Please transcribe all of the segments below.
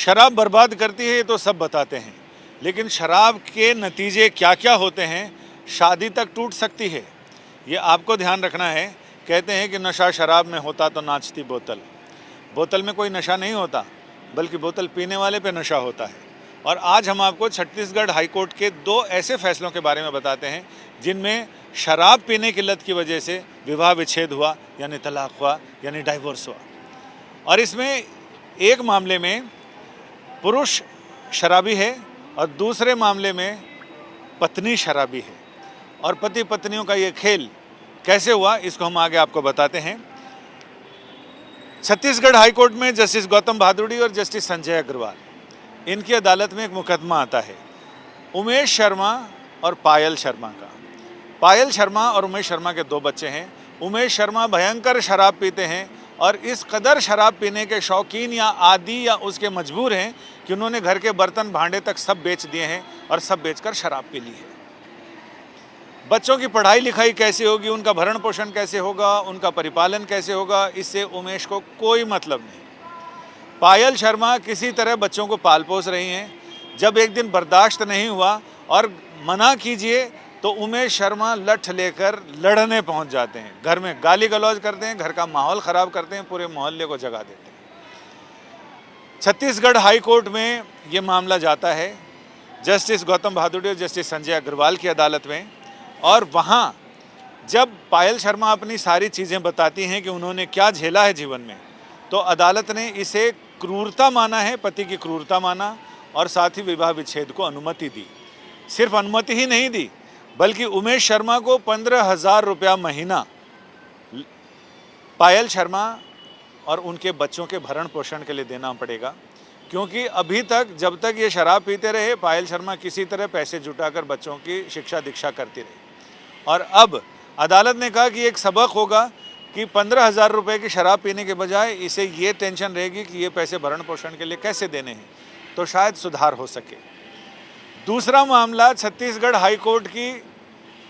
शराब बर्बाद करती है ये तो सब बताते हैं, लेकिन शराब के नतीजे क्या क्या होते हैं, शादी तक टूट सकती है, ये आपको ध्यान रखना है। कहते हैं कि नशा शराब में होता तो नाचती बोतल। बोतल में कोई नशा नहीं होता, बल्कि बोतल पीने वाले पे नशा होता है। और आज हम आपको छत्तीसगढ़ हाईकोर्ट के 2 ऐसे फैसलों के बारे में बताते हैं जिनमें शराब पीने की लत की वजह से विवाह विच्छेद हुआ, यानी तलाक हुआ, यानी डाइवोर्स हुआ। और इसमें एक मामले में पुरुष शराबी है और दूसरे मामले में पत्नी शराबी है। और पति पत्नियों का ये खेल कैसे हुआ, इसको हम आगे आपको बताते हैं। छत्तीसगढ़ हाईकोर्ट में जस्टिस गौतम भादुड़ी और जस्टिस संजय अग्रवाल, इनकी अदालत में एक मुकदमा आता है उमेश शर्मा और पायल शर्मा का। पायल शर्मा और उमेश शर्मा के 2 बच्चे हैं। उमेश शर्मा भयंकर शराब पीते हैं और इस कदर शराब पीने के शौकीन या आदी या उसके मजबूर हैं कि उन्होंने घर के बर्तन भांडे तक सब बेच दिए हैं और सब बेचकर शराब पी ली है। बच्चों की पढ़ाई लिखाई कैसे होगी, उनका भरण पोषण कैसे होगा, उनका परिपालन कैसे होगा, इससे उमेश को कोई मतलब नहीं। पायल शर्मा किसी तरह बच्चों को पाल पोस रही हैं। जब एक दिन बर्दाश्त नहीं हुआ और मना कीजिए तो उमेश शर्मा लठ लेकर लड़ने पहुंच जाते हैं, घर में गाली गलौज करते हैं, घर का माहौल ख़राब करते हैं, पूरे मोहल्ले को जगा देते हैं। छत्तीसगढ़ हाई कोर्ट में ये मामला जाता है जस्टिस गौतम भादुड़ी और जस्टिस संजय अग्रवाल की अदालत में। और वहाँ जब पायल शर्मा अपनी सारी चीज़ें बताती हैं कि उन्होंने क्या झेला है जीवन में, तो अदालत ने इसे क्रूरता माना है, पति की क्रूरता माना और साथ ही विवाह विच्छेद को अनुमति दी। सिर्फ अनुमति ही नहीं दी, बल्कि उमेश शर्मा को 15,000 रुपया महीना पायल शर्मा और उनके बच्चों के भरण पोषण के लिए देना पड़ेगा, क्योंकि अभी तक जब तक ये शराब पीते रहे पायल शर्मा किसी तरह पैसे जुटाकर बच्चों की शिक्षा दीक्षा करती रही। और अब अदालत ने कहा कि एक सबक होगा कि 15,000 रुपये की शराब पीने के बजाय इसे ये टेंशन रहेगी कि ये पैसे भरण पोषण के लिए कैसे देने हैं, तो शायद सुधार हो सके। दूसरा मामला छत्तीसगढ़ हाई कोर्ट की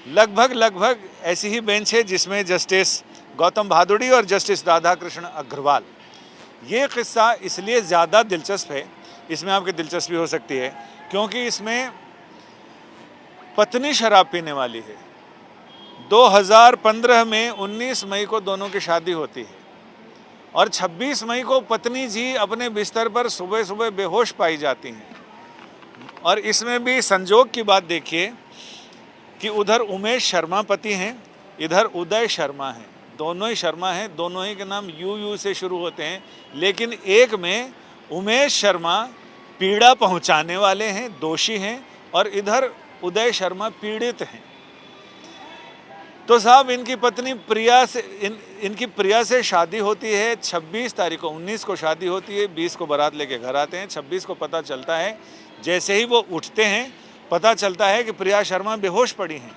लगभग ऐसी ही बेंच है जिसमें जस्टिस गौतम भादुड़ी और जस्टिस राधाकृष्ण अग्रवाल। ये किस्सा इसलिए ज़्यादा दिलचस्प है, इसमें आपकी दिलचस्पी हो सकती है, क्योंकि इसमें पत्नी शराब पीने वाली है। 2015 में 19 मई को दोनों की शादी होती है और 26 मई को पत्नी जी अपने बिस्तर पर सुबह सुबह बेहोश पाई जाती हैं। और इसमें भी संजोग की बात देखिए कि उधर उमेश शर्मा पति हैं, इधर उदय शर्मा हैं। दोनों ही शर्मा हैं, दोनों ही के नाम यू से शुरू होते हैं, लेकिन एक में उमेश शर्मा पीड़ा पहुंचाने वाले हैं, दोषी हैं, और इधर उदय शर्मा पीड़ित हैं। तो साहब इनकी पत्नी इनकी प्रिया से शादी होती है 26 तारीख को, 19 को शादी होती है, 20 को बारात लेके घर आते हैं। 26 को पता चलता है, जैसे ही वो उठते हैं पता चलता है कि प्रिया शर्मा बेहोश पड़ी हैं।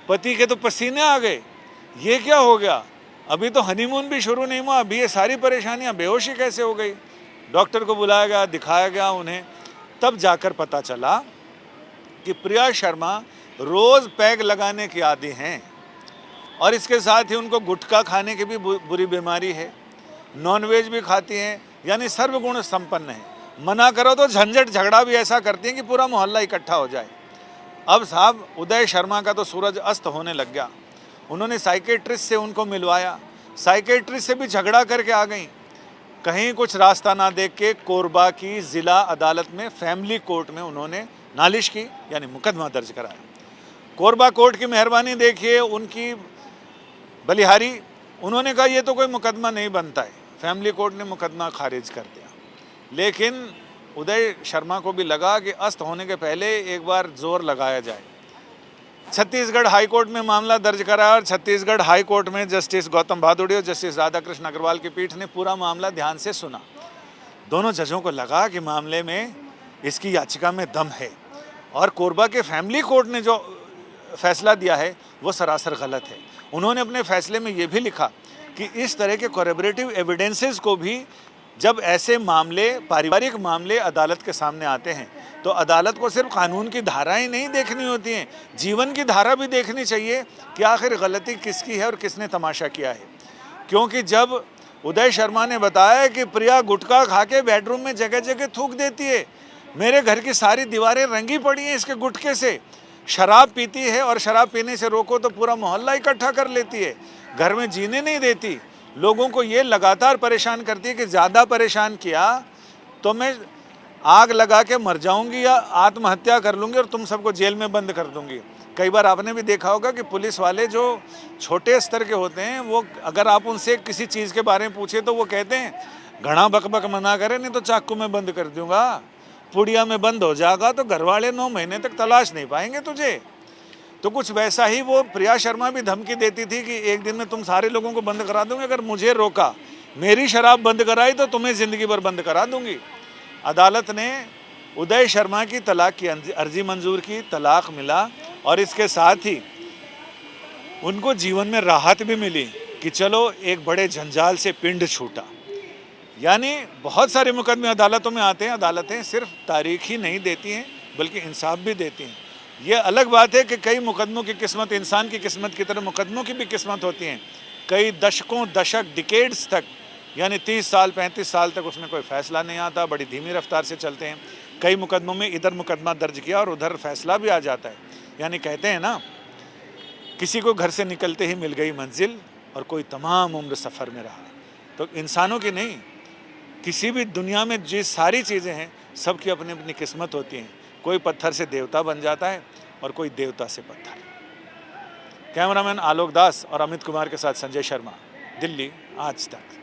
पति के तो पसीने आ गए, ये क्या हो गया, अभी तो हनीमून भी शुरू नहीं हुआ, अभी ये सारी परेशानियां, बेहोशी कैसे हो गई। डॉक्टर को बुलाया गया, दिखाया गया उन्हें, तब जाकर पता चला कि प्रिया शर्मा रोज़ पैग लगाने की आदी हैं और इसके साथ ही उनको गुटखा खाने की भी बुरी बीमारी है, नॉनवेज भी खाती हैं, यानी सर्वगुण संपन्न है। मना करो तो झंझट झगड़ा भी ऐसा करती हैं कि पूरा मोहल्ला इकट्ठा हो जाए। अब साहब उदय शर्मा का तो सूरज अस्त होने लग गया, उन्होंने साइकेट्रिस्ट से उनको मिलवाया, साइकेट्रिस्ट से भी झगड़ा करके आ गई। कहीं कुछ रास्ता ना देख के कोरबा की ज़िला अदालत में फैमिली कोर्ट में उन्होंने नालिश की, यानी मुकदमा दर्ज कराया। कोरबा कोर्ट की मेहरबानी देखिए, उनकी बलिहारी, उन्होंने कहा ये तो कोई मुकदमा नहीं बनता है, फैमिली कोर्ट ने मुकदमा खारिज कर दिया। लेकिन उदय शर्मा को भी लगा कि अस्त होने के पहले एक बार जोर लगाया जाए। छत्तीसगढ़ हाई कोर्ट में मामला दर्ज करा और छत्तीसगढ़ हाई कोर्ट में जस्टिस गौतम भादुड़ी और जस्टिस राधाकृष्ण अग्रवाल की पीठ ने पूरा मामला ध्यान से सुना। दोनों जजों को लगा कि मामले में इसकी याचिका में दम है और कोरबा के फैमिली कोर्ट ने जो फैसला दिया है वो सरासर गलत है। उन्होंने अपने फैसले में ये भी लिखा कि इस तरह के कोरैबोरेटिव एविडेंसेस को भी, जब ऐसे मामले, पारिवारिक मामले अदालत के सामने आते हैं, तो अदालत को सिर्फ कानून की धाराएं नहीं देखनी होती हैं, जीवन की धारा भी देखनी चाहिए कि आखिर गलती किसकी है और किसने तमाशा किया है। क्योंकि जब उदय शर्मा ने बताया कि प्रिया गुटखा खा के बेडरूम में जगह जगह थूक देती है, मेरे घर की सारी दीवारें रंगी पड़ी हैं इसके गुटखे से। शराब पीती है और शराब पीने से रोको तो पूरा मोहल्ला इकट्ठा कर लेती है, घर में जीने नहीं देती, लोगों को ये लगातार परेशान करती है कि ज़्यादा परेशान किया तो मैं आग लगा के मर जाऊंगी या आत्महत्या कर लूँगी और तुम सबको जेल में बंद कर दूंगी। कई बार आपने भी देखा होगा कि पुलिस वाले जो छोटे स्तर के होते हैं वो अगर आप उनसे किसी चीज़ के बारे में पूछे तो वो कहते हैं घना बकबक मना करे नहीं तो चाकू में बंद कर दूंगा, पुड़िया में बंद हो जाएगा तो घर वाले 9 महीने तक तलाश नहीं पाएंगे तुझे। तो कुछ वैसा ही वो प्रिया शर्मा भी धमकी देती थी कि एक दिन में तुम सारे लोगों को बंद करा दूंगी, अगर मुझे रोका, मेरी शराब बंद कराई तो तुम्हें ज़िंदगी भर बंद करा दूंगी। अदालत ने उदय शर्मा की तलाक की अर्जी मंजूर की, तलाक मिला और इसके साथ ही उनको जीवन में राहत भी मिली कि चलो एक बड़े जंजाल से पिंड छूटा। यानी बहुत सारे मुकदमे अदालतों में आते हैं, अदालतें सिर्फ तारीख ही नहीं देती हैं बल्कि इंसाफ भी देती हैं। ये अलग बात है कि कई मुकदमों की किस्मत इंसान की किस्मत की तरह मुकदमों की भी किस्मत होती हैं, कई दशक डिकेड्स तक, यानी 30 साल 35 साल तक उसमें कोई फैसला नहीं आता, बड़ी धीमी रफ्तार से चलते हैं। कई मुकदमों में इधर मुकदमा दर्ज किया और उधर फैसला भी आ जाता है। यानी कहते हैं ना, किसी को घर से निकलते ही मिल गई मंजिल और कोई तमाम उम्र सफ़र में रहा। तो इंसानों की नहीं, किसी भी दुनिया में जो सारी चीज़ें हैं सबकी अपनी अपनी किस्मत होती हैं। कोई पत्थर से देवता बन जाता है और कोई देवता से पत्थर। कैमरामैन आलोक दास और अमित कुमार के साथ संजय शर्मा, दिल्ली आज तक।